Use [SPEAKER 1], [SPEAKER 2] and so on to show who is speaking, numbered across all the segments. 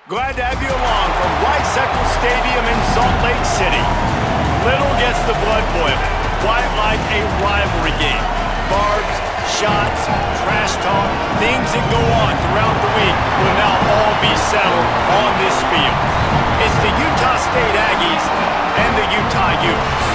[SPEAKER 1] Glad to have you along from Rice-Eccles Stadium in Salt Lake City. Little gets the blood boiling, quite like a rivalry game. Barbs, shots, trash talk, things that go on throughout the week will now all be settled on this field. It's the Utah State Aggies and the Utah Utes.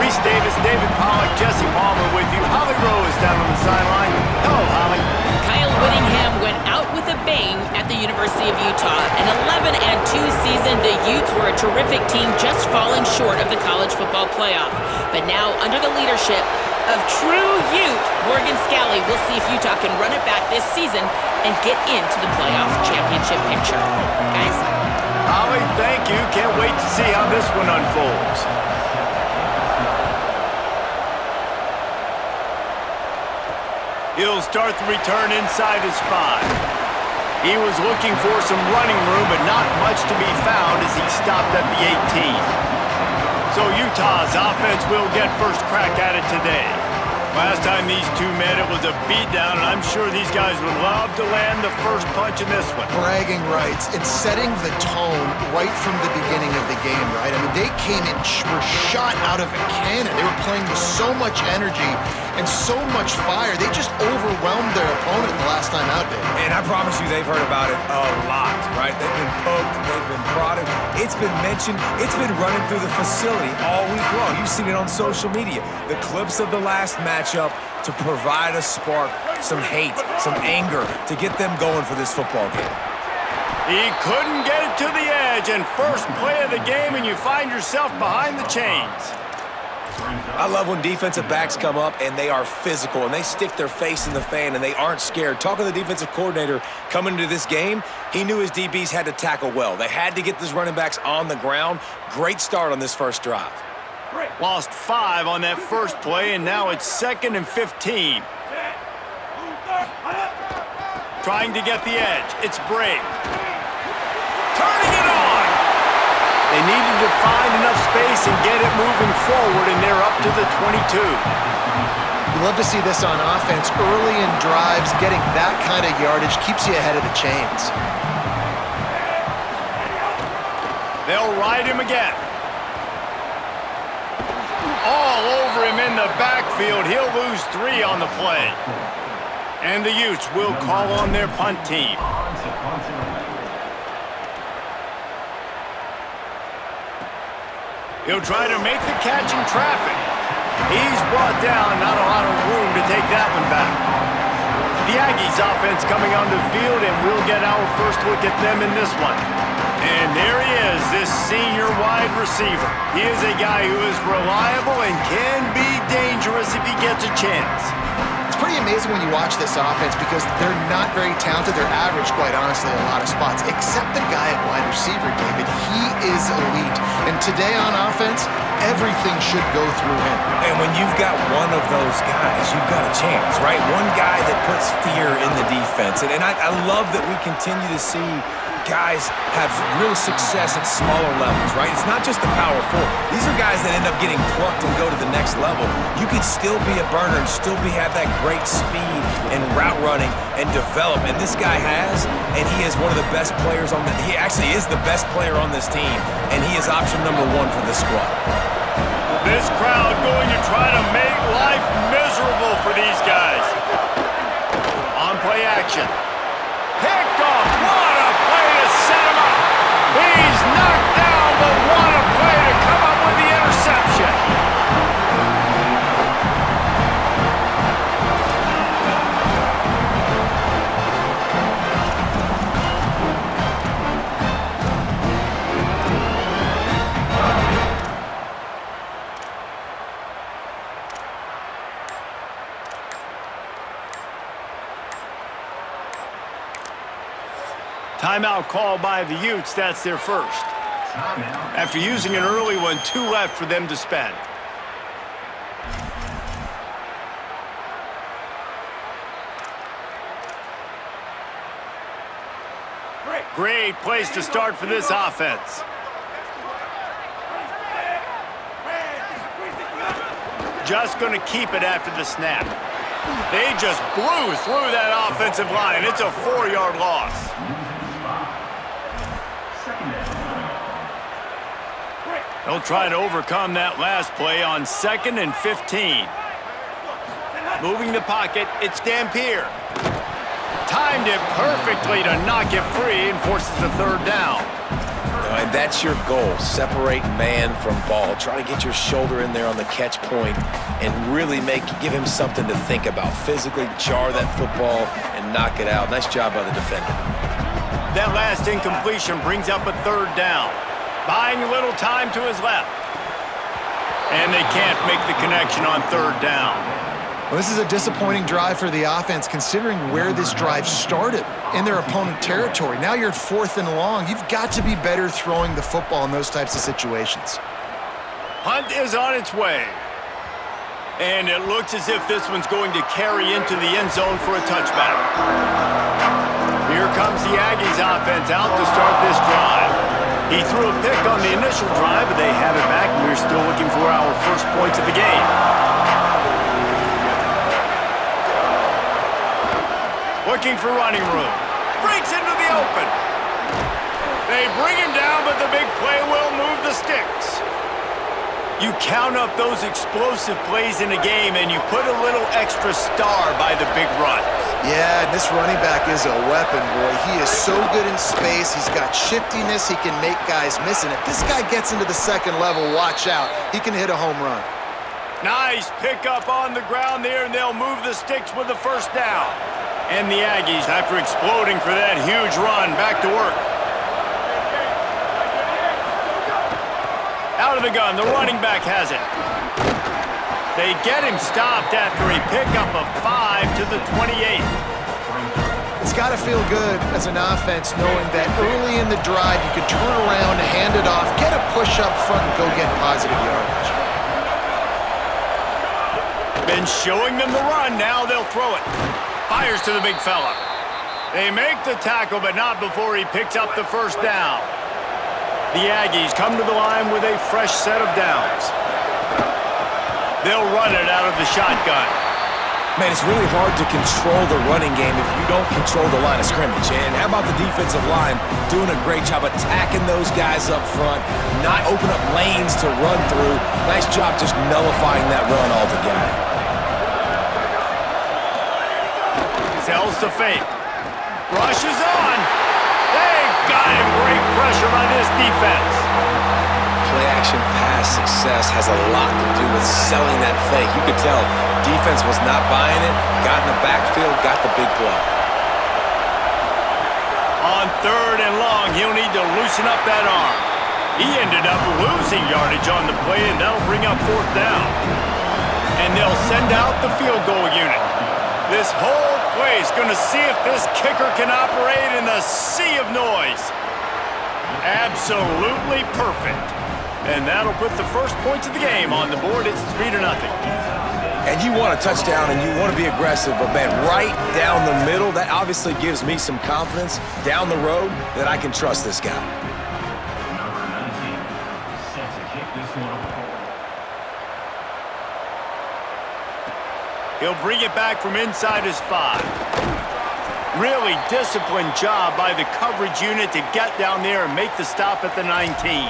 [SPEAKER 1] Reese Davis, David Pollack, Jesse Palmer with you. Holly Rowe is down on the sideline. Hello, Holly.
[SPEAKER 2] Kyle Whittingham went out with a bang at the University of Utah. An 11-2 season, the Utes were a terrific team, just falling short of the college football playoff. But now, under the leadership of true Ute Morgan Scalley, we'll see if Utah can run it back this season and get into the playoff championship picture. Guys?
[SPEAKER 1] Holly, thank you. Can't wait to see how this one unfolds. He'll start the return inside his 5. He was looking for some running room, but not much to be found as he stopped at the 18. So Utah's offense will get first crack at it today. Last time these two met, it was a beatdown, and I'm sure these guys would love to land the first punch in this one.
[SPEAKER 3] Bragging rights. It's setting the tone right from the beginning of the game, right? I mean, they came in, were shot out of a cannon. They were playing with so much energy and so much fire. They just overwhelmed their opponent the last time out there.
[SPEAKER 4] And I promise you they've heard about it a lot, right? They've been poked, they've been prodded. It's been mentioned. It's been running through the facility all week long. You've seen it on social media. The clips of the last matchup to provide a spark, some hate, some anger to get them going for this football game.
[SPEAKER 1] He couldn't get it to the edge, and first play of the game, and you find yourself behind the chains.
[SPEAKER 4] I love when defensive backs come up and they are physical and they stick their face in the fan and they aren't scared. Talking to the defensive coordinator coming into this game, he knew his DBs had to tackle well. They had to get these running backs on the ground. Great start on this first drive.
[SPEAKER 1] Lost 5 on that first play, and now it's 2nd and 15. Trying to get the edge. It's Brave. Turning it on! They needed to find enough space and get it moving forward, and they're up to the 22.
[SPEAKER 3] You love to see this on offense. Early in drives, getting that kind of yardage keeps you ahead of the chains.
[SPEAKER 1] They'll ride him again. All over him in the backfield. He'll lose 3 on the play. And the Utes will call on their punt team. He'll try to make the catch in traffic. He's brought down, not a lot of room to take that one back. The Aggies offense coming on the field, and we'll get our first look at them in this one. And there he is, this senior wide receiver. He is a guy who is reliable and can be dangerous if he gets a chance.
[SPEAKER 3] It's pretty amazing when you watch this offense because they're not very talented. They're average, quite honestly, in a lot of spots, except the guy at wide receiver, David. He is elite. And today on offense, everything should go through him.
[SPEAKER 4] And when you've got one of those guys, you've got a chance, right? One guy that puts fear in the defense. And I love that we continue to see guys have real success at smaller levels, right? It's not just the power 4. These are guys that end up getting plucked and go to the next level. You can still be a burner and still have that great speed and route running and develop. And this guy has, and he is one of the best players on he actually is the best player on this team, and he is option number 1 for the squad.
[SPEAKER 1] This crowd going to try to make life miserable for these guys. On play action. Picked off. What a play to set him up. He's knocked down, but what a play to come up with the interception. Timeout call by the Utes. That's their first. After using an early one, 2 left for them to spend. Great place to start for this offense. Just going to keep it after the snap. They just blew through that offensive line. It's a 4-yard loss. They'll try to overcome that last play on 2nd and 15. Moving the pocket, it's Dampier. Timed it perfectly to knock it free and forces a 3rd down.
[SPEAKER 4] And that's your goal. Separate man from ball. Try to get your shoulder in there on the catch point and really give him something to think about. Physically jar that football and knock it out. Nice job by the defender.
[SPEAKER 1] That last incompletion brings up a 3rd down. Buying a little time to his left. And they can't make the connection on 3rd down.
[SPEAKER 3] Well, this is a disappointing drive for the offense considering where this drive started in their opponent territory. Now you're at 4th and long. You've got to be better throwing the football in those types of situations.
[SPEAKER 1] Hunt is on its way. And it looks as if this one's going to carry into the end zone for a touchback. Here comes the Aggies offense out to start this drive. He threw a pick on the initial drive, but they have it back, and we're still looking for our first points of the game. Looking for running room. Breaks into the open. They bring him down, but the big play will move the sticks. You count up those explosive plays in a game, and you put a little extra star by the big runs.
[SPEAKER 3] Yeah, this running back is a weapon, boy. He is so good in space. He's got shiftiness. He can make guys miss. And if this guy gets into the 2nd level, watch out. He can hit a home run.
[SPEAKER 1] Nice pickup on the ground there, and they'll move the sticks with the 1st down. And the Aggies, after exploding for that huge run, back to work. Out of the gun, the running back has it. They get him stopped after a pickup of 5 to the 28.
[SPEAKER 3] It's got to feel good as an offense knowing that early in the drive you could turn around, hand it off, get a push up front, and go get positive yardage.
[SPEAKER 1] Been showing them the run, now they'll throw it. Fires to the big fella. They make the tackle, but not before he picks up the 1st down. The Aggies come to the line with a fresh set of downs. They'll run it out of the shotgun.
[SPEAKER 4] Man, it's really hard to control the running game if you don't control the line of scrimmage. And how about the defensive line doing a great job attacking those guys up front, not open up lanes to run through. Nice job just nullifying that run altogether.
[SPEAKER 1] Sells the fake. Rushes on. They got him. Great pressure on this defense.
[SPEAKER 4] Play-action pass success has a lot to do with selling that fake. You could tell defense was not buying it, got in the backfield, got the big play.
[SPEAKER 1] On 3rd and long, he'll need to loosen up that arm. He ended up losing yardage on the play, and that'll bring up 4th down. And they'll send out the field goal unit. This whole play is going to see if this kicker can operate in the sea of noise. Absolutely perfect. And that'll put the first points of the game on the board. It's 3-0.
[SPEAKER 4] And you want a touchdown and you want to be aggressive, but man, right down the middle, that obviously gives me some confidence down the road that I can trust this guy.
[SPEAKER 1] He'll bring it back from inside his 5. Really disciplined job by the coverage unit to get down there and make the stop at the 19.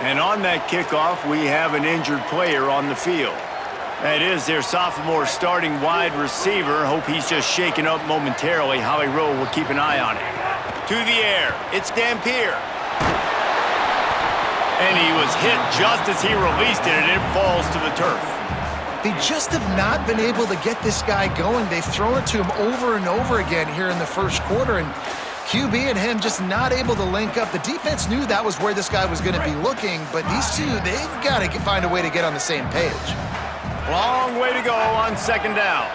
[SPEAKER 1] And on that kickoff, we have an injured player on the field. That is their sophomore starting wide receiver. Hope he's just shaken up momentarily. Holly Rowe will keep an eye on it. To the air, it's Dampier. And he was hit just as he released it, and it falls to the turf.
[SPEAKER 3] They just have not been able to get this guy going. They've thrown it to him over and over again here in the first quarter, and QB and him just not able to link up. The defense knew that was where this guy was going to be looking, but these two, they've got to find a way to get on the same page.
[SPEAKER 1] Long way to go on 2nd down.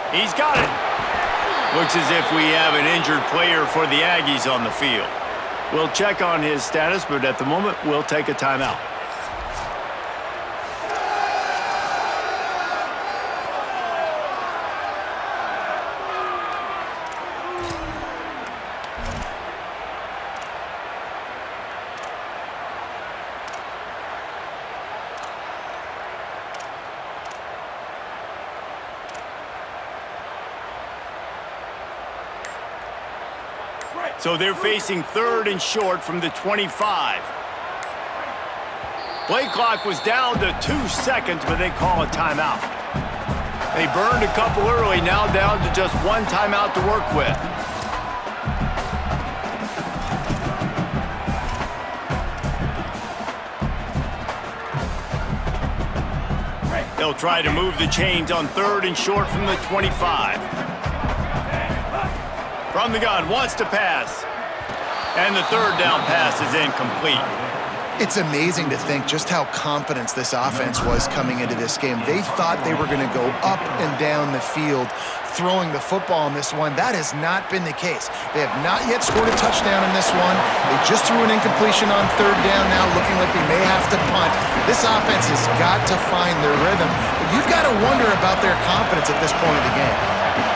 [SPEAKER 1] He's got it. Looks as if we have an injured player for the Aggies on the field. We'll check on his status, but at the moment, we'll take a timeout. So they're facing 3rd and short from the 25. Play clock was down to 2 seconds, but they call a timeout. They burned a couple early, now down to just 1 timeout to work with. They'll try to move the chains on 3rd and short from the 25. From the gun, wants to pass. And the 3rd down pass is incomplete.
[SPEAKER 3] It's amazing to think just how confident this offense was coming into this game. They thought they were going to go up and down the field throwing the football in this one. That has not been the case. They have not yet scored a touchdown in this one. They just threw an incompletion on 3rd down now, looking like they may have to punt. This offense has got to find their rhythm. But you've got to wonder about their confidence at this point of the game.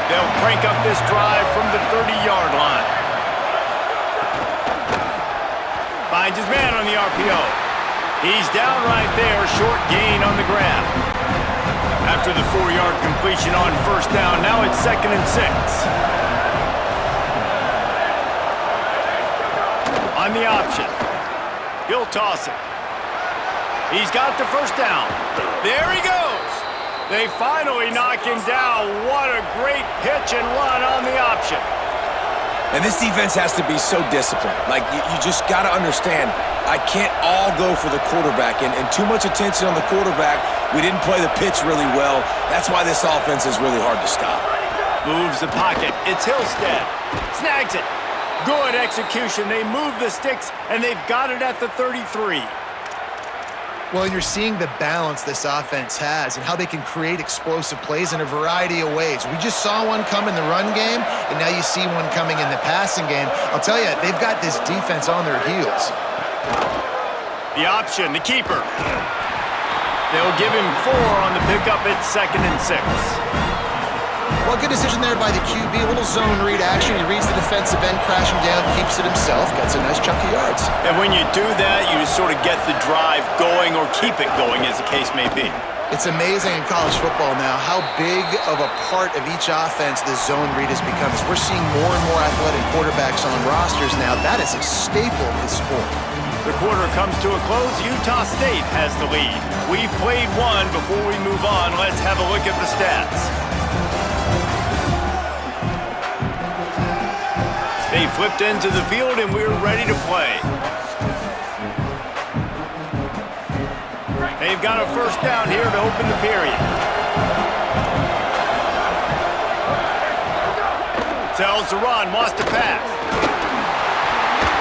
[SPEAKER 1] They'll crank up this drive from the 30-yard line. Finds his man on the RPO. He's down right there, short gain on the grab. After the 4-yard completion on 1st down, now it's 2nd and 6. On the option, he'll toss it. He's got the 1st down. There he goes. They finally knock him down. What a great pitch and run on the option.
[SPEAKER 4] And this defense has to be so disciplined. Like, you just got to understand, I can't all go for the quarterback. And too much attention on the quarterback. We didn't play the pitch really well. That's why this offense is really hard to stop.
[SPEAKER 1] Moves the pocket. It's Hillstead. Snags it. Good execution. They move the sticks, and they've got it at the 33.
[SPEAKER 3] Well, you're seeing the balance this offense has and how they can create explosive plays in a variety of ways. We just saw one come in the run game, and now you see one coming in the passing game. I'll tell you, they've got this defense on their heels.
[SPEAKER 1] The option, the keeper. They'll give him 4 on the pickup at 2nd and 6.
[SPEAKER 3] Well, good decision there by the QB. A little zone read action. He reads the defensive end crashing down, keeps it himself, gets a nice chunk of yards.
[SPEAKER 1] And when you do that, you just sort of get the drive going or keep it going, as the case may be.
[SPEAKER 3] It's amazing in college football now how big of a part of each offense the zone read has become. As we're seeing more and more athletic quarterbacks on rosters now, that is a staple of the sport.
[SPEAKER 1] The quarter comes to a close. Utah State has the lead. We've played one. Before we move on, let's have a look at the stats. They flipped into the field, and we're ready to play. They've got a 1st down here to open the period. Tells the run, wants to pass.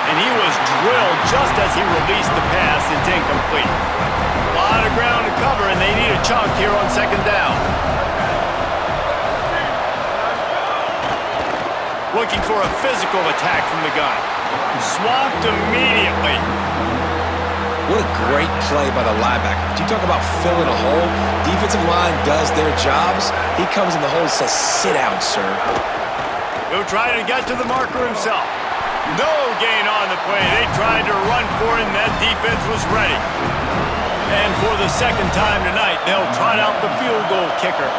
[SPEAKER 1] And he was drilled just as he released the pass. It's incomplete. A lot of ground to cover, and they need a chunk here on 2nd down. Looking for a physical attack from the gun. Swamped immediately.
[SPEAKER 4] What a great play by the linebacker. Do you talk about filling a hole? Defensive line does their jobs. He comes in the hole and says, sit down, sir.
[SPEAKER 1] He'll try to get to the marker himself. No gain on the play. They tried to run for it, and that defense was ready. And for the 2nd time tonight, they'll trot out the field goal kicker.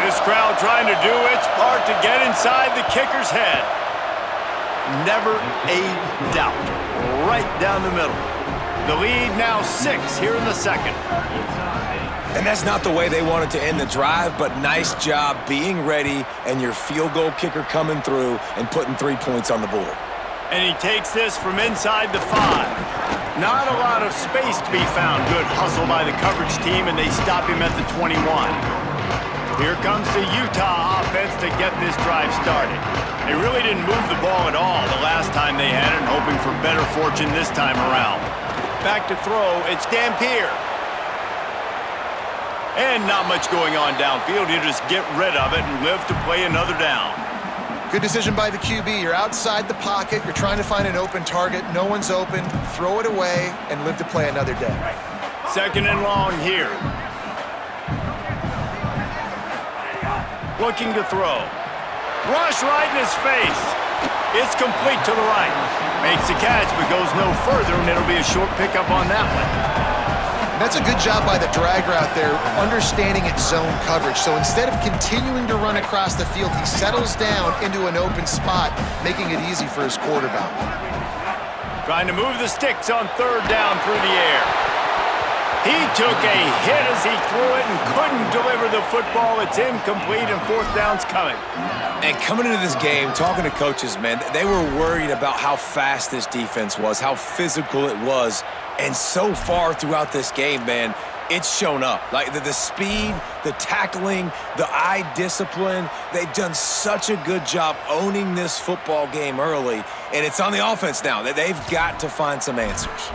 [SPEAKER 1] This crowd trying to do its part to get inside the kicker's head. Never a doubt. Right down the middle. The lead now 6 here in the 2nd.
[SPEAKER 4] And that's not the way they wanted to end the drive, but nice job being ready and your field goal kicker coming through and putting 3 points on the board.
[SPEAKER 1] And he takes this from inside the 5. Not a lot of space to be found. Good hustle by the coverage team, and they stop him at the 21. Here comes the Utah offense to get this drive started. They really didn't move the ball at all the last time they had it, hoping for better fortune this time around. Back to throw, it's Dampier. And not much going on downfield. You just get rid of it and live to play another down.
[SPEAKER 3] Good decision by the QB. You're outside the pocket. You're trying to find an open target. No one's open. Throw it away and live to play another day.
[SPEAKER 1] 2nd and long here. Looking to throw. Rush right in his face. It's complete to the right. Makes the catch, but goes no further, and it'll be a short pickup on that one.
[SPEAKER 3] And that's a good job by the drag route there, understanding its zone coverage. So instead of continuing to run across the field, he settles down into an open spot, making it easy for his quarterback.
[SPEAKER 1] Trying to move the sticks on third down through the air. He took a hit as he threw it and couldn't deliver the football. It's incomplete and fourth down's coming.
[SPEAKER 4] And coming into this game, talking to coaches, man, they were worried about how fast this defense was, how physical it was. And so far throughout this game, man, it's shown up. Like the speed, the tackling, the eye discipline, they've done such a good job owning this football game early. And it's on the offense now. They've got to find some answers.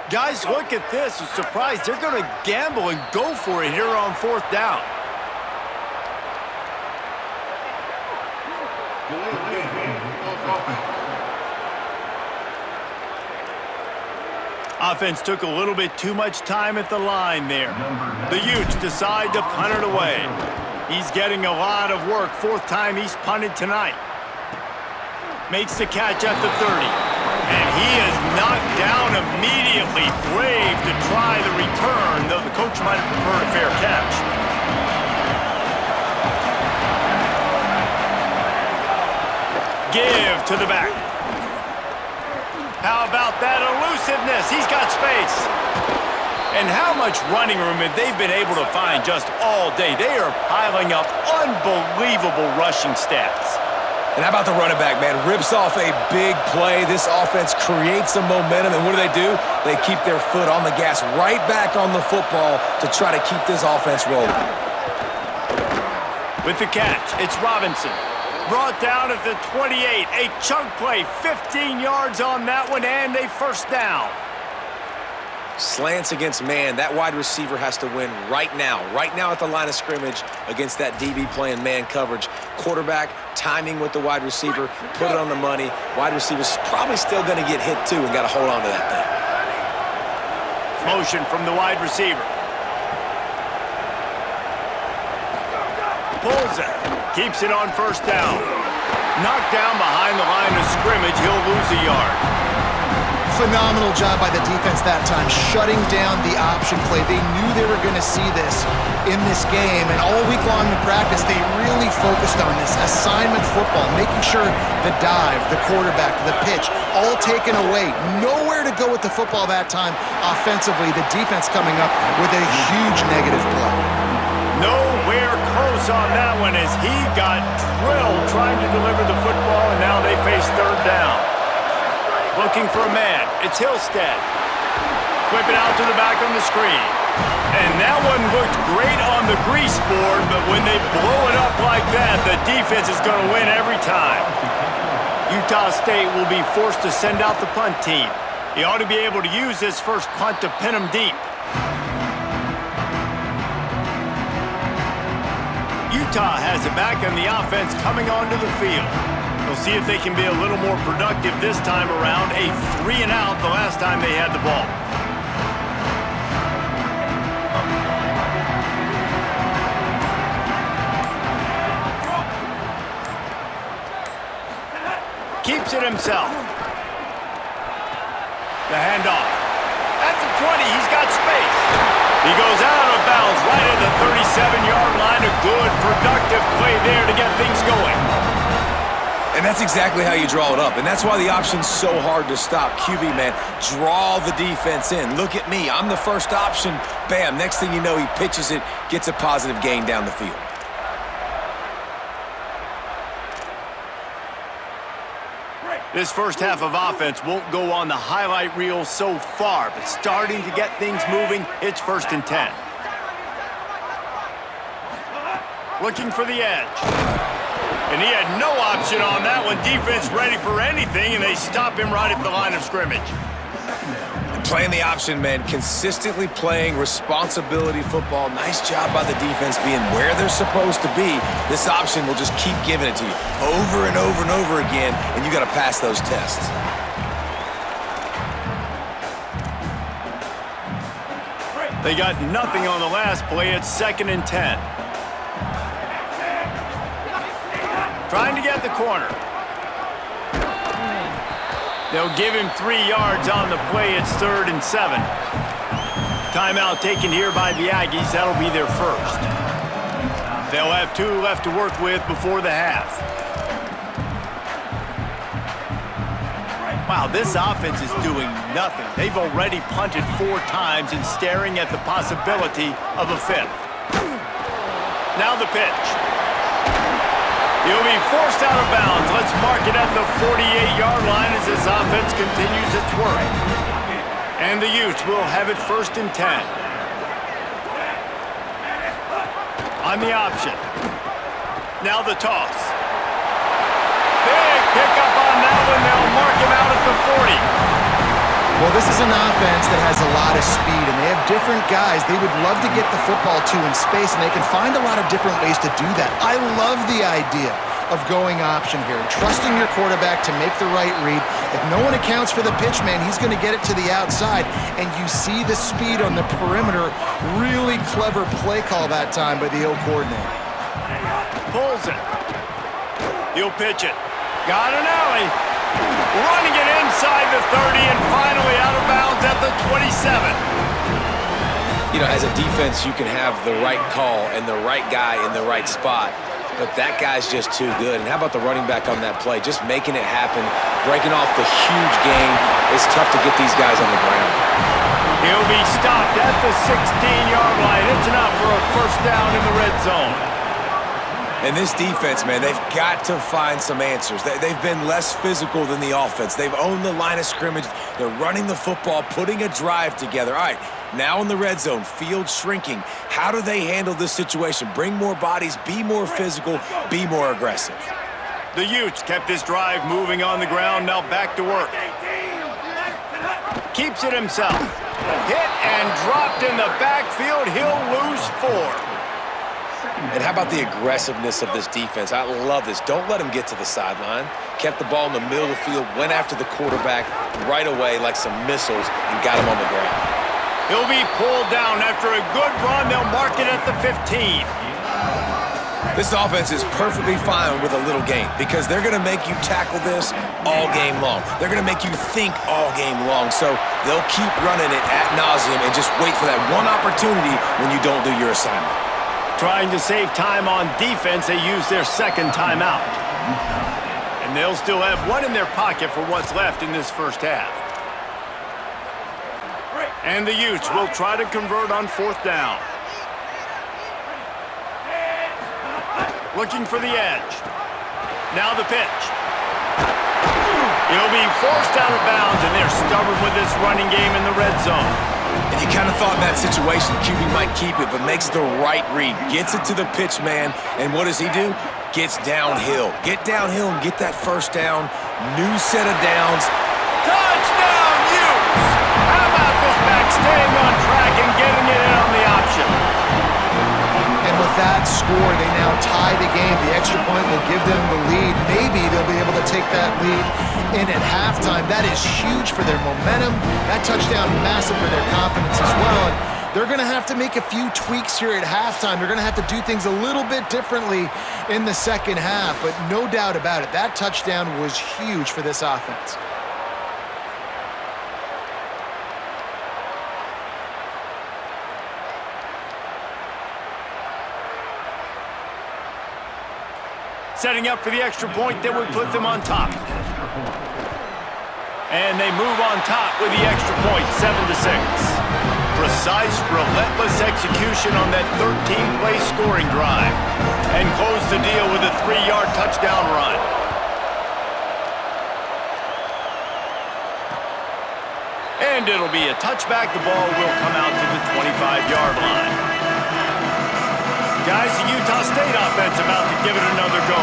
[SPEAKER 1] Guys, look at this. I'm surprised they're going to gamble and go for it here on fourth down. Offense took a little bit too much time at the line there. The Utes decide to punt it away. He's getting a lot of work. Fourth time he's punted tonight. Makes the catch at the 30. And he is knocked down immediately. Brave to try the return, though the coach might have preferred a fair catch. Give to the back. How about that elusiveness? He's got space. And how much running room have they been able to find just all day? They are piling up unbelievable rushing stats.
[SPEAKER 4] And how about the running back, man? Rips off a big play. This offense creates some momentum, and what do? They keep their foot on the gas, right back on the football to try to keep this offense rolling.
[SPEAKER 1] With the catch, it's Robinson. Brought down at the 28. A chunk play, 15 yards on that one, and a first down.
[SPEAKER 4] Slants against man. That wide receiver has to win right now at the line of scrimmage against that DB playing man coverage. Quarterback, timing with the wide receiver, put it on the money. Wide receiver's probably still going to get hit too and got to hold on to that thing.
[SPEAKER 1] Motion from the wide receiver. Pulls it. Keeps it on first down. Knocked down behind the line of scrimmage. He'll lose a yard.
[SPEAKER 3] Phenomenal job by the defense that time, shutting down the option play. They knew they were going to see this in this game, and all week long in practice, they really focused on this assignment football, making sure the dive, the quarterback, the pitch, all taken away. Nowhere to go with the football that time offensively. The defense coming up with a huge negative play.
[SPEAKER 1] Nowhere close on that one as he got drilled trying to deliver the football, and now they face third down. Looking for a man. It's Hillstead. Whip it out to the back on the screen. And that one looked great on the grease board, but when they blow it up like that, the defense is going to win every time. Utah State will be forced to send out the punt team. He ought to be able to use this first punt to pin them deep. Utah has it back on the offense coming onto the field. We'll see if they can be a little more productive this time around. A 3-and-out the last time they had the ball. Keeps it himself. The handoff. At the 20, he's got space. He goes out of bounds right at the 37-yard line. A good, productive play there to get things going.
[SPEAKER 4] And that's exactly how you draw it up. And that's why the option's so hard to stop. QB, man, draw the defense in. Look at me. I'm the first option. Bam. Next thing you know, he pitches it, gets a positive gain down the field.
[SPEAKER 1] This first half of offense won't go on the highlight reel so far, but starting to get things moving, it's 1st and 10. Looking for the edge. And he had no option on that one. Defense ready for anything, and they stop him right at the line of scrimmage.
[SPEAKER 4] Playing the option, man, consistently playing responsibility football. Nice job by the defense being where they're supposed to be. This option will just keep giving it to you over and over and over again, and you got to pass those tests. They got nothing on the last play. It's 2nd and 10.
[SPEAKER 1] Trying to get the corner. They'll give him 3 yards on the play. It's 3rd and 7. Timeout taken here by the Aggies. That'll be their first. They'll have 2 left to work with before the half. Wow, this offense is doing nothing. They've already punted 4 times and staring at the possibility of a 5th. Now the pitch. He'll be forced out of bounds. Let's mark it at the 48-yard line as this offense continues its work. And the Utes will have it 1st and 10. On the option. Now the toss. Big pickup on that one. They'll mark him out at the 40.
[SPEAKER 3] Well, this is an offense that has a lot of speed, and they have different guys they would love to get the football to in space, and they can find a lot of different ways to do that. I love the idea of going option here, trusting your quarterback to make the right read. If no one accounts for the pitch man, he's going to get it to the outside, and you see the speed on the perimeter. Really clever play call that time by the O coordinator.
[SPEAKER 1] Pulls it. He'll pitch it. Got an alley. Running it inside the 30 and finally out of bounds at the 27.
[SPEAKER 4] You know, as a defense, you can have the right call and the right guy in the right spot, but that guy's just too good. And how about the running back on that play? Just making it happen, breaking off the huge gain. It's tough to get these guys on the ground.
[SPEAKER 1] He'll be stopped at the 16-yard line. It's enough for a 1st down in the red zone.
[SPEAKER 4] And this defense, man, they've got to find some answers. They've been less physical than the offense. They've owned the line of scrimmage. They're running the football, putting a drive together. All right, now in the red zone, field shrinking. How do they handle this situation? Bring more bodies, be more physical, be more aggressive.
[SPEAKER 1] The Utes kept this drive moving on the ground. Now back to work. Keeps it himself. Hit and dropped in the backfield. He'll lose 4.
[SPEAKER 4] And how about the aggressiveness of this defense? I love this. Don't let them get to the sideline. Kept the ball in the middle of the field, went after the quarterback right away like some missiles and got him on the ground.
[SPEAKER 1] He'll be pulled down after a good run. They'll mark it at the 15.
[SPEAKER 4] This offense is perfectly fine with a little game because they're going to make you tackle this all game long. They're going to make you think all game long. So they'll keep running it ad nauseum and just wait for that one opportunity when you don't do your assignment.
[SPEAKER 1] Trying to save time on defense, they use their 2nd timeout. And they'll still have 1 in their pocket for what's left in this 1st half. And the Utes will try to convert on 4th down. Looking for the edge. Now the pitch. He'll be forced out of bounds, and they're stubborn with this running game in the red zone.
[SPEAKER 4] And you kind of thought in that situation QB might keep it, but makes the right read. Gets it to the pitch man, and what does he do? Gets downhill. Get downhill and get that 1st down. New set of downs.
[SPEAKER 1] Touchdown, Utes! How about this back staying on track and getting it in on the option?
[SPEAKER 3] And with that score, they now tie the game. The extra point will give them the lead. Maybe they'll be able to take that lead in at halftime. That is huge for their momentum. That touchdown, massive for their confidence as well. And they're going to have to make a few tweaks here at halftime. They're going to have to do things a little bit differently in the 2nd half. But no doubt about it, that touchdown was huge for this offense.
[SPEAKER 1] Setting up for the extra point that would put them on top. And they move on top with the extra point, 7-6. Precise, relentless execution on that 13-play scoring drive. And close the deal with a 3-yard touchdown run. And it'll be a touchback. The ball will come out to the 25-yard line. Guys, the Utah State offense about to give it another go.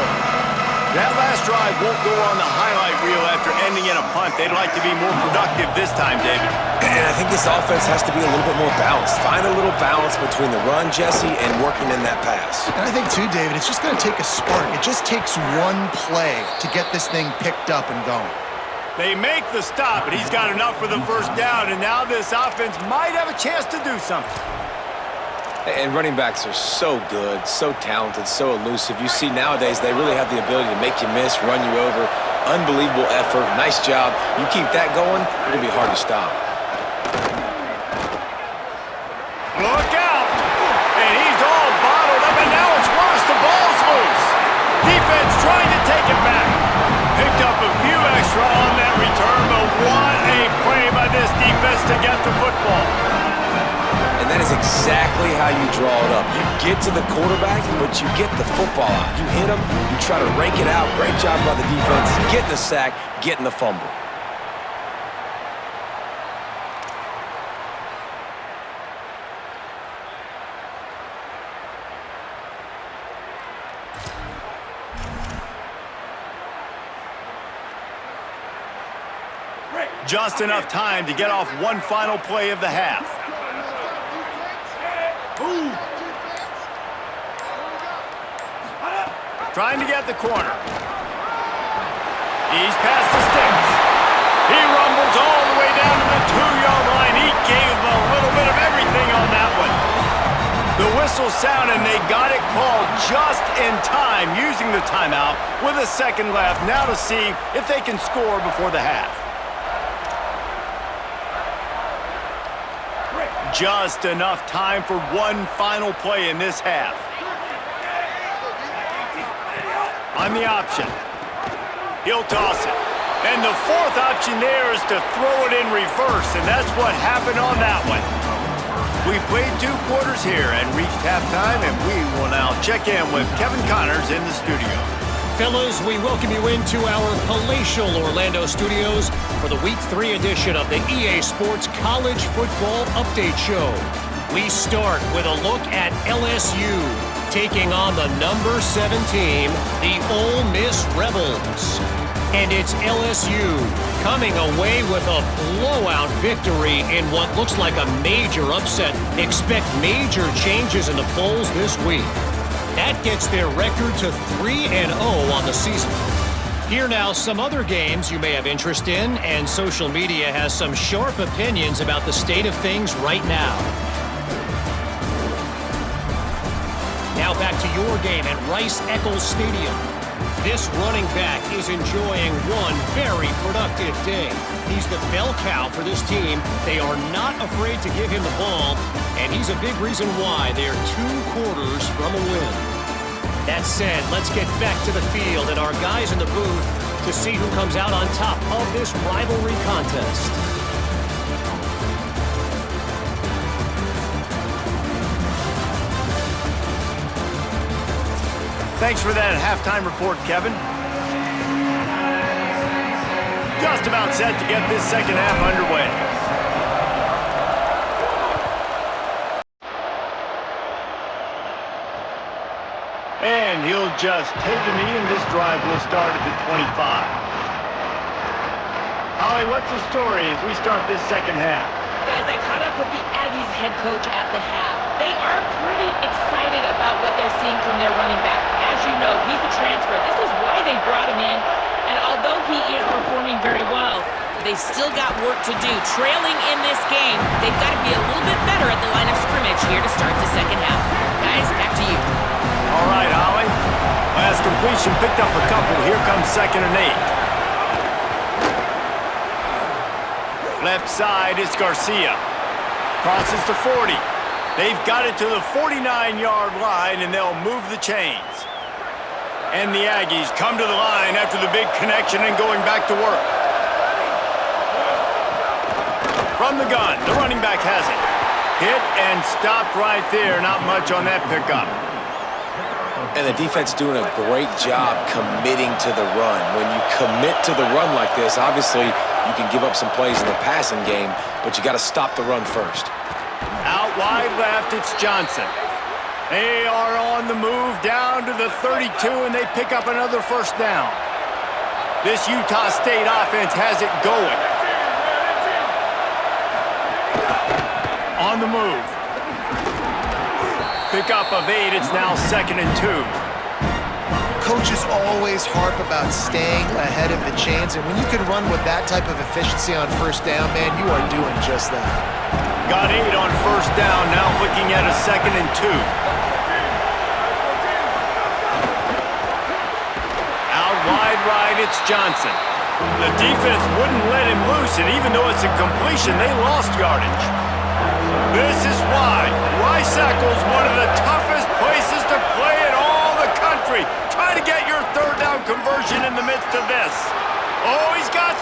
[SPEAKER 1] That last drive won't go on the highlight reel after ending in a punt. They'd like to be more productive this time, David.
[SPEAKER 4] And I think this offense has to be a little bit more balanced. Find a little balance between the run, Jesse, and working in that pass.
[SPEAKER 3] And I think, too, David, it's just going to take a spark. It just takes one play to get this thing picked up and going.
[SPEAKER 1] They make the stop, and he's got enough for the 1st down, and now this offense might have a chance to do something.
[SPEAKER 4] And running backs are so good, so talented, so elusive. You see nowadays they really have the ability to make you miss, run you over. Unbelievable effort. Nice job. You keep that going, it'll be hard to stop.
[SPEAKER 1] Look out! And he's all bottled up, and now it's worse. The ball's loose. Defense trying to take it back. Picked up a few extra on that return, but what a play by this defense to get the football.
[SPEAKER 4] And that is exactly how you draw it up. You get to the quarterback, but you get the football out. You hit him, you try to rake it out. Great job by the defense. Getting the sack, getting the fumble.
[SPEAKER 1] Just enough time to get off one final play of the half. Trying to get the corner. He's past the sticks. He rumbles all the way down to the 2-yard line. He gave him a little bit of everything on that one. The whistle sounded, and they got it called just in time, using the timeout with a second left. Now to see if they can score before the half. Just enough time for one final play in this half. On the option. He'll toss it. And the fourth option there is to throw it in reverse, and that's what happened on that one. We played 2 quarters here and reached halftime, and we will now check in with Kevin Connors in the studio.
[SPEAKER 5] Fellas, we welcome you into our palatial Orlando studios for the Week 3 edition of the EA Sports College Football Update Show. We start with a look at LSU taking on the number 7 team, the Ole Miss Rebels. And it's LSU coming away with a blowout victory in what looks like a major upset. Expect major changes in the polls this week. That gets their record to 3-0 on the season. Here now, some other games you may have interest in, and social media has some sharp opinions about the state of things right now. Now back to your game at Rice-Eccles Stadium. This running back is enjoying one very productive day. He's the bell cow for this team. They are not afraid to give him the ball, and he's a big reason why they're 2 quarters from a win. That said, let's get back to the field and our guys in the booth to see who comes out on top of this rivalry contest.
[SPEAKER 1] Thanks for that halftime report, Kevin. Just about set to get this second half underway. And he'll just take a knee, and this drive will start at the 25. Holly, what's the story as we start this second half?
[SPEAKER 2] Guys, I caught up with the Aggies head coach at the half. They are pretty excited about what they're seeing from their running back. As you know, he's a transfer. This is why they brought him in. And although he is performing very well, they've still got work to do. Trailing in this game, they've got to be a little bit better at the line of scrimmage here to start the second half. Guys, back to you.
[SPEAKER 1] All right, Holly. Last completion picked up a couple. Here comes 2nd and 8. Left side is Garcia. Crosses the 40. They've got it to the 49-yard line, and they'll move the chains. And the Aggies come to the line after the big connection and going back to work. From the gun, the running back has it. Hit and stopped right there. Not much on that pickup.
[SPEAKER 4] And the defense doing a great job committing to the run. When you commit to the run like this, obviously you can give up some plays in the passing game, but you got to stop the run first.
[SPEAKER 1] Out wide left, it's Johnson. They are on the move down to the 32, and they pick up another first down. This Utah State offense has it going. On the move. Pickup of 8, it's now 2nd and 2.
[SPEAKER 3] Coaches always harp about staying ahead of the chains, and when you can run with that type of efficiency on first down, man, you are doing just that.
[SPEAKER 1] Got 8 on first down, now looking at a 2nd and 2. Out wide right, it's Johnson. The defense wouldn't let him loose, and even though it's a completion, they lost yardage. This is why Rice-Eccles is one of the toughest places to play in all the country. Try to get your 3rd down conversion in the midst of this. Oh, he's got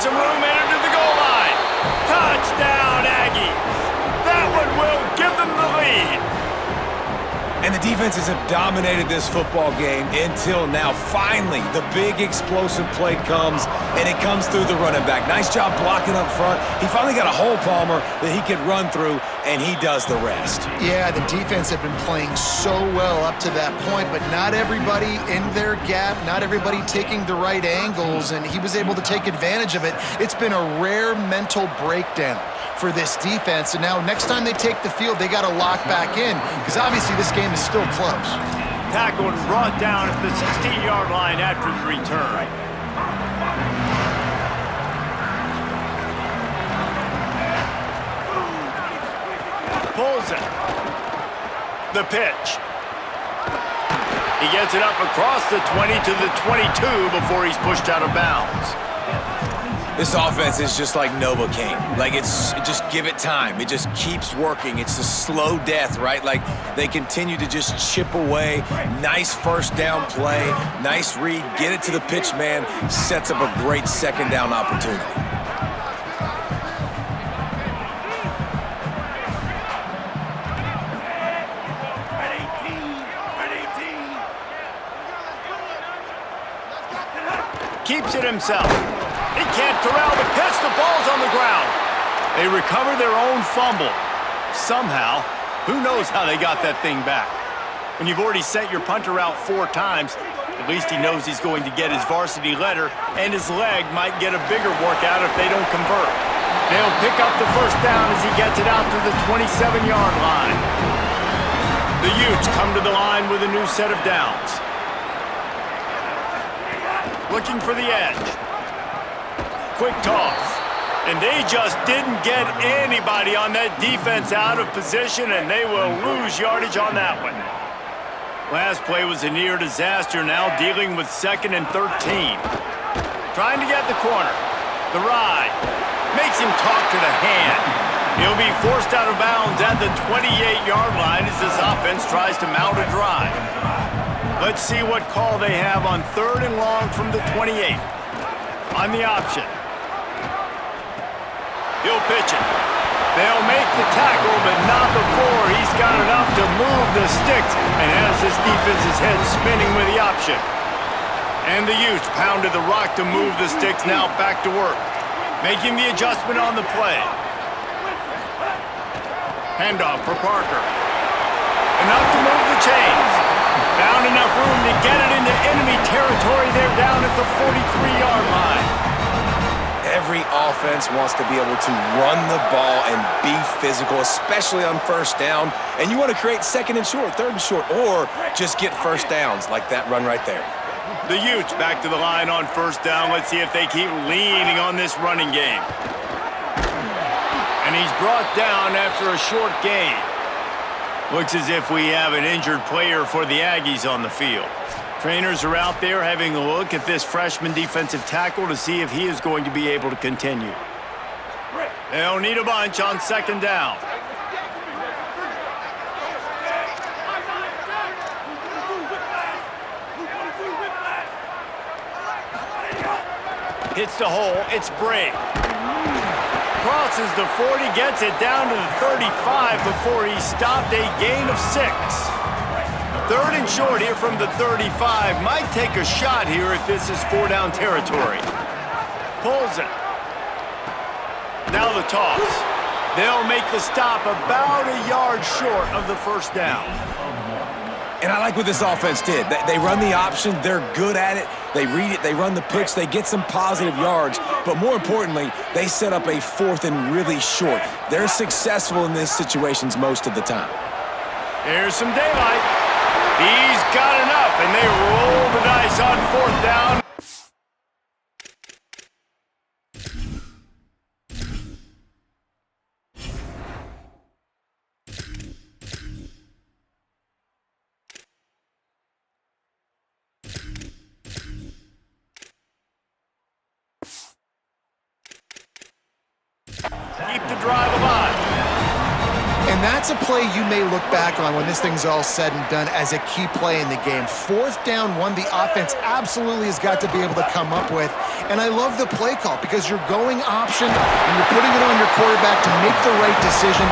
[SPEAKER 1] some room headed to the goal line. Touchdown, Aggies. That one will give them the lead.
[SPEAKER 4] And the defenses have dominated this football game until now. Finally, the big explosive play comes, and it comes through the running back. Nice job blocking up front. He finally got a hole, Palmer, that he could run through, and he does the rest.
[SPEAKER 3] Yeah, the defense have been playing so well up to that point, but not everybody in their gap, not everybody taking the right angles, and he was able to take advantage of it. It's been a rare mental breakdown for this defense, and now next time they take the field, they got to lock back in, because obviously this game is still close.
[SPEAKER 1] Tackled and brought down at the 16-yard line after the return. Pulls it. The pitch. He gets it up across the 20 to the 22 before he's pushed out of bounds.
[SPEAKER 4] This offense is just like Novocaine. Like, just give it time. It just keeps working. It's a slow death, right? Like, they continue to just chip away. Nice first down play. Nice read. Get it to the pitch man. Sets up a great 2nd down opportunity.
[SPEAKER 1] Keeps it himself. He can't corral the pitch. The ball's on the ground. They recover their own fumble. Somehow, who knows how they got that thing back. When you've already sent your punter out 4 times, at least he knows he's going to get his varsity letter, and his leg might get a bigger workout if they don't convert. They'll pick up the first down as he gets it out to the 27-yard line. The Utes come to the line with a new set of downs. Looking for the edge. Quick toss. And they just didn't get anybody on that defense out of position, and they will lose yardage on that one. Last play was a near disaster, now dealing with 2nd and 13. Trying to get the corner. The ride. Makes him talk to the hand. He'll be forced out of bounds at the 28-yard line as this offense tries to mount a drive. Let's see what call they have on 3rd and long from the 28. On the option. He'll pitch it. They'll make the tackle, but not before he's got enough to move the sticks and has this defense's head spinning with the option. And the Utes pounded the rock to move the sticks, now back to work. Making the adjustment on the play. Handoff for Parker. Enough to move the chains. Found enough room to get it into enemy territory. They're down at the 43-yard line.
[SPEAKER 4] Every offense wants to be able to run the ball and be physical, especially on first down. And you want to create 2nd and short, 3rd and short, or just get first downs like that run right there.
[SPEAKER 1] The Utes back to the line on first down. Let's see if they keep leaning on this running game. And he's brought down after a short gain. Looks as if we have an injured player for the Aggies on the field. Trainers are out there having a look at this freshman defensive tackle to see if he is going to be able to continue. They'll need a bunch on 2nd down. Hits the hole. It's Bray. Crosses the 40, gets it down to the 35 before he stopped, a gain of 6. 3rd and short here from the 35. Might take a shot here if this is 4-down territory. Pulls it. Now the toss. They'll make the stop about a yard short of the first down.
[SPEAKER 4] And I like what this offense did. They run the option. They're good at it. They read it. They run the pitch. They get some positive yards. But more importantly, they set up a 4th and really short. They're successful in these situations most of the time.
[SPEAKER 1] There's some daylight. He's got enough, and they roll the dice on 4th down. keep the drive alive.
[SPEAKER 3] And that's a play you may look back on when this thing's all said and done as a key play in the game. 4th down, one the offense absolutely has got to be able to come up with. And I love the play call because you're going option and you're putting it on your quarterback to make the right decision.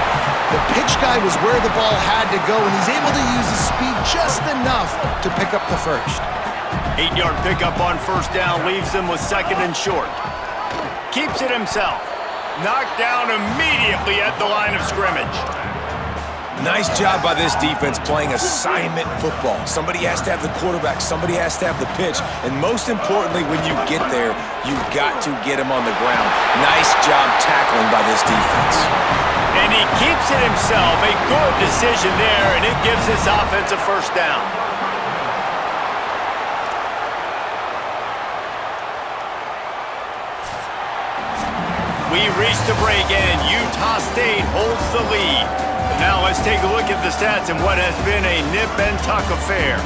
[SPEAKER 3] The pitch guy was where the ball had to go, and he's able to use his speed just enough to pick up the first.
[SPEAKER 1] 8-yard pickup on 1st down leaves him with 2nd and short. Keeps it himself. Knocked down immediately at the line of scrimmage.
[SPEAKER 4] Nice job by this defense playing assignment football. Somebody has to have the quarterback, somebody has to have the pitch, and most importantly, when you get there, you've got to get him on the ground. Nice job tackling by this defense.
[SPEAKER 1] And he keeps it himself. A good decision there, and it gives this offense a 1st down. We reach the break, and Utah State holds the lead. Now let's take a look at the stats in what has been a nip-and-tuck affair.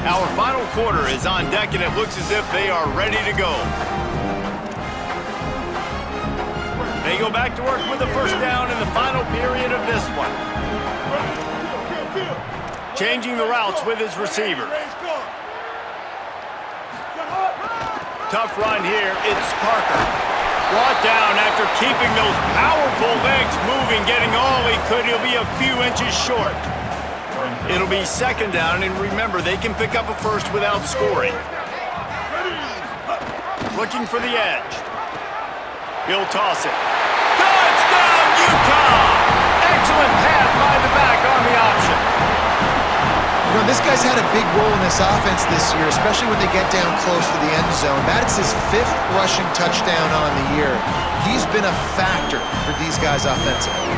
[SPEAKER 1] Our final quarter is on deck, and it looks as if they are ready to go. They go back to work with a 1st down in the final period of this one. Changing the routes with his receivers. Tough run here. It's Parker. Brought down after keeping those powerful legs moving, getting all he could. He'll be a few inches short. It'll be 2nd down, and remember, they can pick up a first without scoring. Looking for the edge. He'll toss it. Touchdown, Utah! Excellent pass by the back on the option.
[SPEAKER 3] You know, this guy's had a big role in this offense this year, especially when they get down close to the end zone. That's his 5th rushing touchdown on the year. He's been a factor for these guys offensively.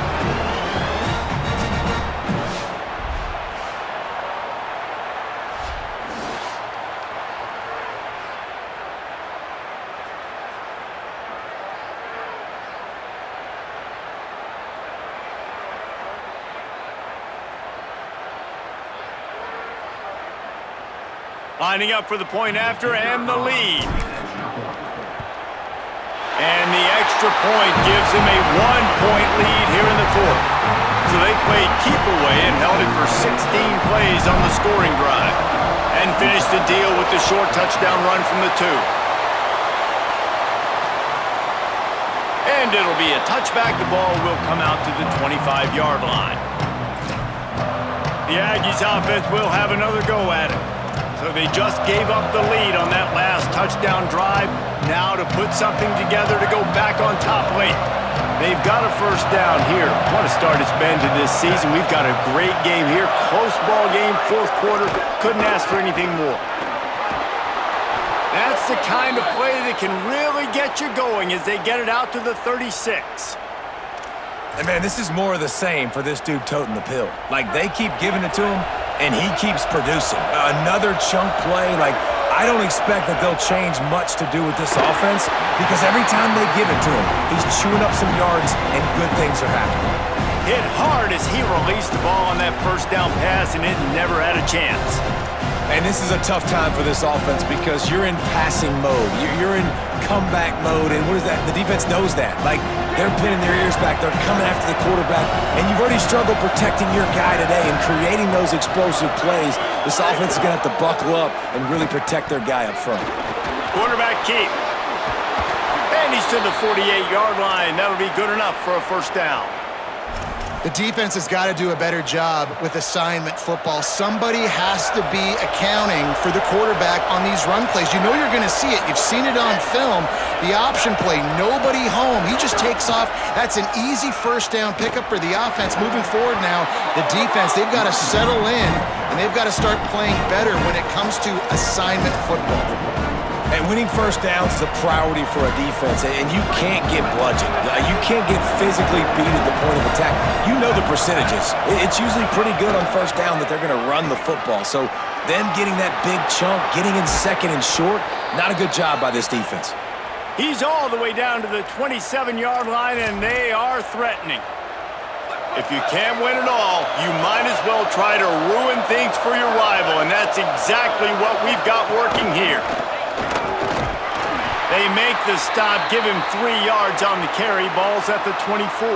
[SPEAKER 1] Lining up for the point after and the lead. And the extra point gives him a 1-point lead here in the 4th. So they played keep away and held it for 16 plays on the scoring drive. And finished the deal with the short touchdown run from the 2. And it'll be a touchback. The ball will come out to the 25-yard line. The Aggies offense will have another go at it. So they just gave up the lead on that last touchdown drive. Now to put something together to go back on top late. They've got a 1st down here. What a start it's been to this season. We've got a great game here. Close ball game, 4th quarter. Couldn't ask for anything more. That's the kind of play that can really get you going as they get it out to the 36.
[SPEAKER 4] And man, this is more of the same for this dude toting the pill. Like, they keep giving it to him, and he keeps producing. Another chunk play. Like, I don't expect that they'll change much to do with this offense because every time they give it to him, he's chewing up some yards and good things are happening.
[SPEAKER 1] Hit hard as he released the ball on that 1st down pass, and it never had a chance.
[SPEAKER 4] And this is a tough time for this offense because you're in passing mode. You're in comeback mode, and what is that? The defense knows that. Like, they're pinning their ears back. They're coming after the quarterback, and you've already struggled protecting your guy today and creating those explosive plays. This offense is going to have to buckle up and really protect their guy up front.
[SPEAKER 1] Quarterback keep. And he's to the 48-yard line. That'll be good enough for a 1st down.
[SPEAKER 3] The defense has got to do a better job with assignment football. Somebody has to be accounting for the quarterback on these run plays. You know you're going to see it. You've seen it on film. The option play, nobody home. He just takes off. That's an easy 1st down pickup for the offense. Moving forward now, the defense, they've got to settle in, and they've got to start playing better when it comes to assignment football.
[SPEAKER 4] And winning 1st downs is a priority for a defense, and you can't get bludgeoned. You can't get physically beat at the point of attack. You know the percentages. It's usually pretty good on 1st down that they're going to run the football. So them getting that big chunk, getting in 2nd and short, not a good job by this defense.
[SPEAKER 1] He's all the way down to the 27-yard line, and they are threatening. If you can't win it all, you might as well try to ruin things for your rival, and that's exactly what we've got working here. They make the stop, give him 3 yards on the carry. Ball's at the 24.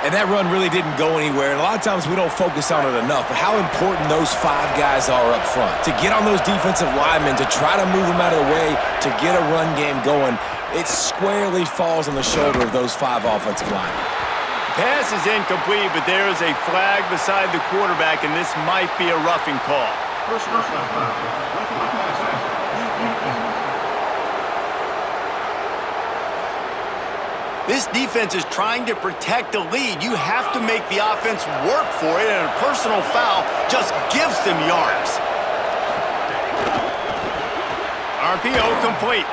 [SPEAKER 4] And that run really didn't go anywhere. And a lot of times we don't focus on it enough, but how important those 5 guys are up front. To get on those defensive linemen, to try to move them out of the way, to get a run game going, it squarely falls on the shoulder of those 5 offensive linemen.
[SPEAKER 1] Pass is incomplete, but there is a flag beside the quarterback, and this might be a roughing call. This defense is trying to protect the lead. You have to make the offense work for it, and a personal foul just gives them yards. RPO complete.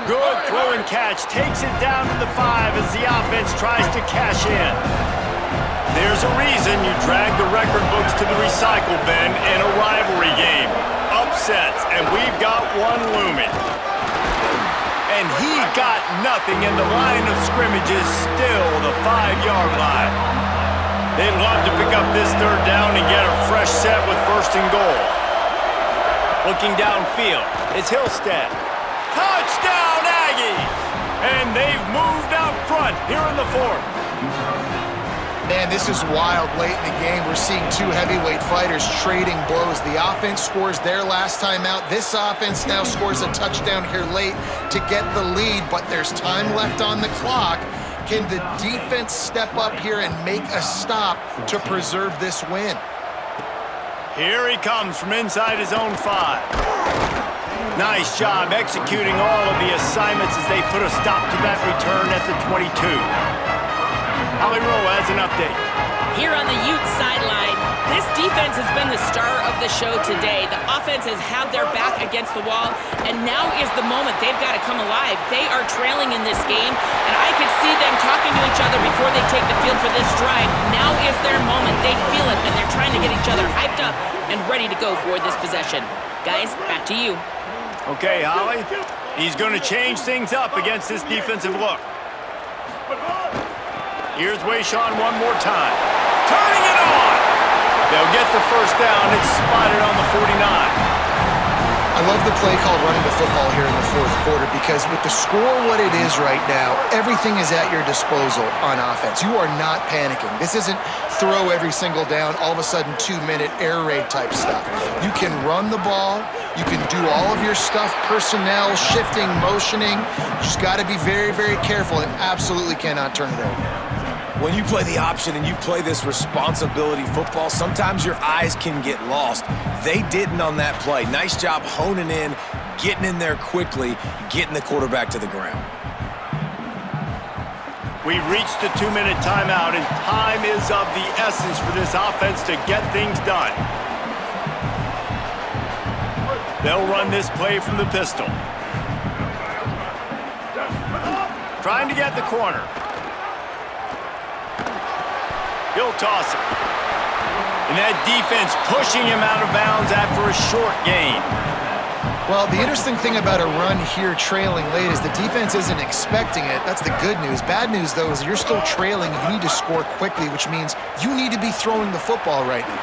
[SPEAKER 1] Good throw and catch. Takes it down to the 5 as the offense tries to cash in. There's a reason you drag the record books to the recycle bin in a rivalry game. Upsets, and we've got one looming. And he got nothing, and the line of scrimmage is still the 5-yard line. They'd love to pick up this 3rd down and get a fresh set with 1st and goal. Looking downfield, it's Hillstead. Touchdown, Aggies! And they've moved out front here in the 4th.
[SPEAKER 3] Man, this is wild late in the game. We're seeing 2 heavyweight fighters trading blows. The offense scores their last time out. This offense now scores a touchdown here late to get the lead, but there's time left on the clock. Can the defense step up here and make a stop to preserve this win?
[SPEAKER 1] Here he comes from inside his own 5. Nice job executing all of the assignments as they put a stop to that return at the 22. Holly Rowe has an update.
[SPEAKER 2] Here on the Utes sideline, this defense has been the star of the show today. The offense has had their back against the wall, and now is the moment they've got to come alive. They are trailing in this game, and I could see them talking to each other before they take the field for this drive. Now is their moment. They feel it, and they're trying to get each other hyped up and ready to go for this possession. Guys, back to you.
[SPEAKER 1] Okay, Holly. He's going to change things up against this defensive look. Here's Wayshawn one more time. Turning it on! They'll get the 1st down. It's spotted on the 49.
[SPEAKER 3] I love the play call running the football here in the 4th quarter because with the score what it is right now, everything is at your disposal on offense. You are not panicking. This isn't throw every single down, all of a sudden 2-minute air raid type stuff. You can run the ball. You can do all of your stuff, personnel, shifting, motioning. You just got to be very, very careful and absolutely cannot turn it over.
[SPEAKER 4] When you play the option and you play this responsibility football, sometimes your eyes can get lost. They didn't on that play. Nice job honing in, getting in there quickly, getting the quarterback to the ground.
[SPEAKER 1] We've reached the 2-minute timeout, and time is of the essence for this offense to get things done. They'll run this play from the pistol. Trying to get the corner. He'll toss it. And that defense pushing him out of bounds after a short gain.
[SPEAKER 3] Well, the interesting thing about a run here trailing late is the defense isn't expecting it. That's the good news. Bad news, though, is you're still trailing. You need to score quickly, which means you need to be throwing the football right now.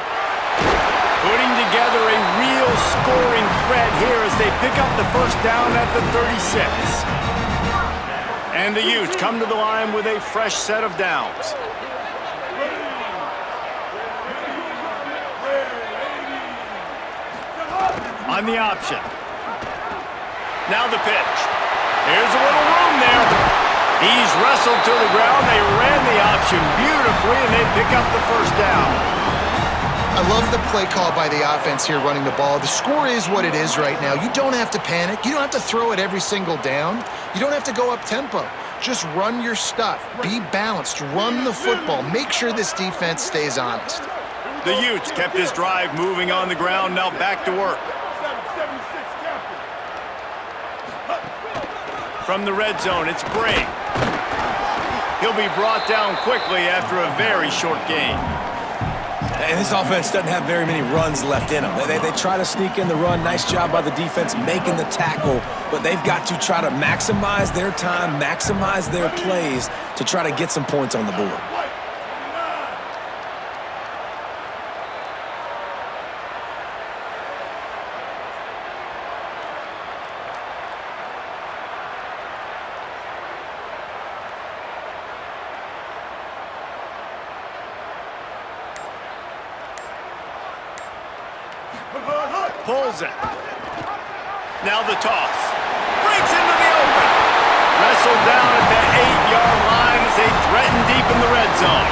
[SPEAKER 1] Putting together a real scoring threat here as they pick up the 1st down at the 36. And the Utes come to the line with a fresh set of downs. On the option. Now the pitch. There's a little room there. He's wrestled to the ground. They ran the option beautifully, and they pick up the 1st down.
[SPEAKER 3] I love the play call by the offense here running the ball. The score is what it is right now. You don't have to panic. You don't have to throw it every single down. You don't have to go up tempo. Just run your stuff. Be balanced. Run the football. Make sure this defense stays honest.
[SPEAKER 1] The Utes kept this drive moving on the ground. Now back to work. From the red zone, it's Bray. He'll be brought down quickly after a very short gain.
[SPEAKER 4] And this offense doesn't have very many runs left in them. They try to sneak in the run. Nice job by the defense making the tackle, but they've got to try to maximize their time, maximize their plays to try to get some points on the board.
[SPEAKER 1] Pulls it. Now the toss. Breaks into the open. Wrestled down at that 8-yard line as they threaten deep in the red zone.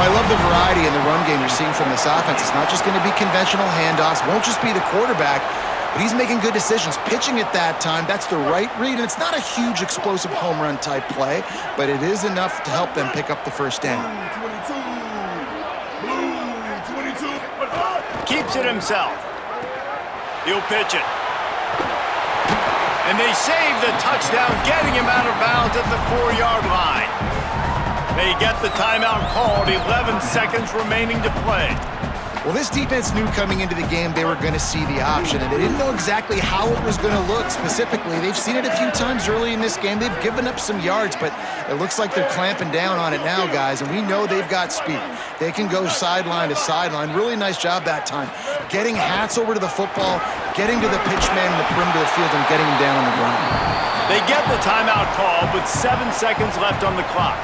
[SPEAKER 3] Well, I love the variety in the run game you're seeing from this offense. It's not just going to be conventional handoffs. Won't just be the quarterback, but he's making good decisions. Pitching at that time, that's the right read. And it's not a huge explosive home run type play, but it is enough to help them pick up the first down.
[SPEAKER 1] Keeps it himself. He'll pitch it. And they save the touchdown, getting him out of bounds at the 4-yard line. They get the timeout called, 11 seconds remaining to play.
[SPEAKER 3] Well, this defense knew coming into the game they were going to see the option, and they didn't know exactly how it was going to look specifically. They've seen it a few times early in this game. They've given up some yards, but it looks like they're clamping down on it now, guys, and we know they've got speed. They can go sideline to sideline. Really nice job that time. Getting Hats over to the football, getting to the pitch man in the perimeter of the field, and getting him down on the ground.
[SPEAKER 1] They get the timeout call with 7 seconds left on the clock.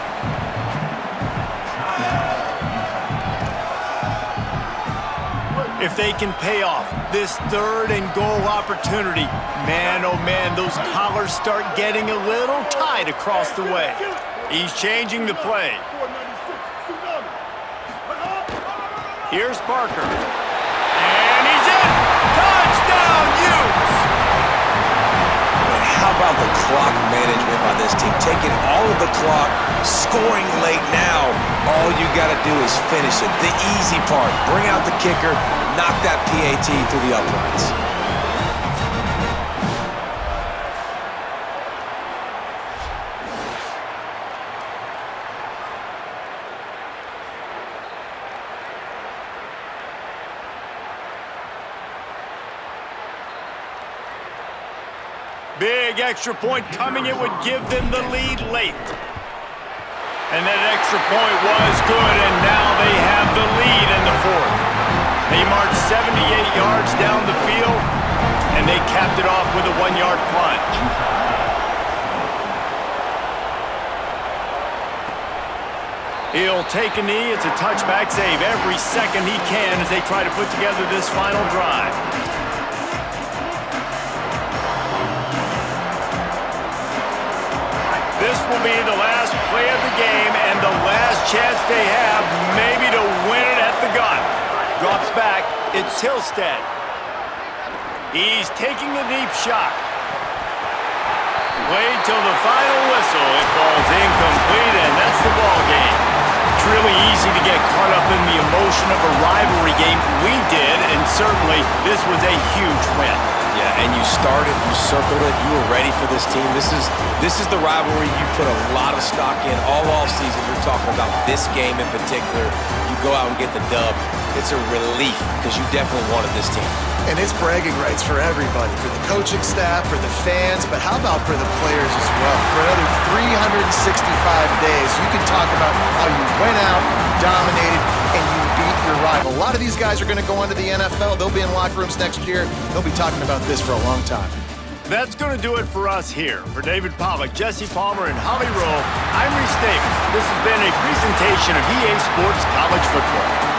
[SPEAKER 1] If they can pay off this 3rd and goal opportunity, man, oh man, those collars start getting a little tight across the way. He's changing the play. Here's Parker. And he's in! Touchdown, Utes!
[SPEAKER 4] How about the clock management by this team? Taking all of the clock, scoring late now. All you got to do is finish it. The easy part. Bring out the kicker, knock that PAT through the uprights.
[SPEAKER 1] Big extra point coming. It would give them the lead late. And that extra point was good, and now they have the lead in the 4th. They marched 78 yards down the field, and they capped it off with a 1-yard plunge. He'll take a knee. It's a touchback save every second he can as they try to put together this final drive. This will be the last play of the game and the last chance they have maybe to win it at the gun. Drops back. It's Hillstead. He's taking the deep shot. Wait till the final whistle. It falls incomplete, and that's the ball game. It's really easy to get caught up in the emotion of a rivalry game. We did, and certainly this was a huge win.
[SPEAKER 4] Yeah, and you started, you circled it, you were ready for this team. This is the rivalry you put a lot of stock in all offseason. You're talking about this game in particular. You go out and get the dub. It's a relief because you definitely wanted this team.
[SPEAKER 3] And it's bragging rights for everybody, for the coaching staff, for the fans, but how about for the players as well? For another 365 days, you can talk about how you went out, dominated, and you beat your rival. A lot of these guys are going to go on to the NFL. They'll be in locker rooms next year. They'll be talking about this for a long time.
[SPEAKER 1] That's going to do it for us here. For David Pollack, Jesse Palmer, and Holly Rowe, I'm Reese Davis. This has been a presentation of EA Sports College Football.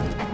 [SPEAKER 3] it.